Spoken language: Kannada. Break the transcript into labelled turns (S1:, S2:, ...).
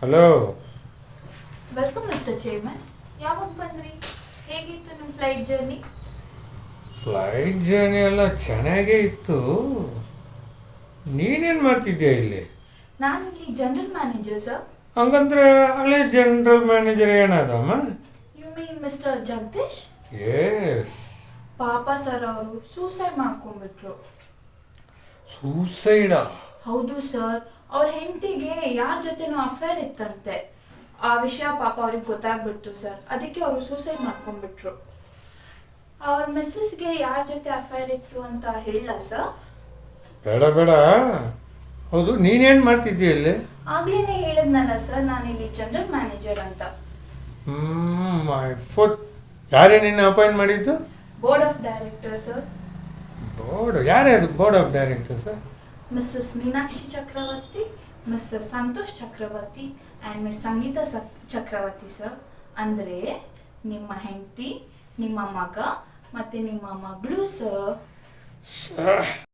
S1: ಹಲೋ.
S2: Welcome mister chairman. ಯಾವಾಗ ಬಂದ್ರಿ? ಹೇಗಿತ್ತು ನಿಮ್ಮ ಫ್ಲೈಟ್ ಜರ್ನಿ?
S1: ಫ್ಲೈಟ್ ಜರ್ನಿ ಎಲ್ಲ ಚೆನ್ನಾಗೇ ಇತ್ತು. ನೀನೇನು ಮಾಡ್ತಿದ್ಯಾ ಇಲ್ಲಿ?
S2: ನಾನು ಇಲ್ಲಿ ಜನರಲ್ ಮ್ಯಾನೇಜರ್ ಸರ್.
S1: ಹಂಗಂದ್ರೆ ಹಳೆ ಜನರಲ್ ಮ್ಯಾನೇಜರ್ ಏನಾದಮ್ಮ?
S2: You mean mister Jagadish?
S1: Yes.
S2: ಪಾಪ ಸರ್, ಅವರು ಸೂಸೈಡ್ ಮಾಡ್ಕೊಂಡ್ಬಿಟ್ರು.
S1: ಸೂಸೈಡಾ?
S2: ಹೌದು ಸರ್. ಅವ್ರ ಹೆಂಡತಿಗೆ ಯಾರ ಜೊತೆನೋ ಅಫೇರ್ ಇತ್ತಂತೆ. ಆ ವಿಷಯ ಪಾಪ ಅವ್ರಿಗೆ ಗೊತ್ತಾಗ್ಬಿಡ್ತು ಸರ್. ಅದಕ್ಕೆ ಅವರು ಸೂಸೈಡ್ ಮಾಡ್ಕೊಂಡ್ಬಿಟ್ರು. ಅವ್ರ ಮಿಸ್ಸಸ್ಗೆ ಯಾರ ಜೊತೆ ಅಫೇರ್ ಇತ್ತು ಅಂತ ಹೇಳ ಸರ್?
S1: ಬೇಡ ಬೇಡ. ಹೌದು, ನೀನೇನು ಮಾಡ್ತಿದ್ದೀಯ ಇಲ್ಲಿ?
S2: ಆಗ್ಲೇನೆ ಹೇಳಿದ್ನಲ್ಲ ಸರ್, ನಾನಿಲ್ಲಿ ಜನರಲ್ ಮ್ಯಾನೇಜರ್ ಅಂತ.
S1: My foot. ಯಾರೇ ನಿನ್ನ ಅಪಾಯಿಂಟ್ ಮಾಡಿದ್ದು?
S2: Board of director sir.
S1: Board? ಯಾರೇ ಅದು board of director sir?
S2: Mrs Meenakshi Chakravarthy, Mister Santosh Chakravarthy and Miss Sangeetha Chakravarthy sir. ಅಂದರೆ ನಿಮ್ಮ ಹೆಂಡತಿ, ನಿಮ್ಮ ಮಗ ಮತ್ತು ನಿಮ್ಮ ಮಗಳು ಸರ್.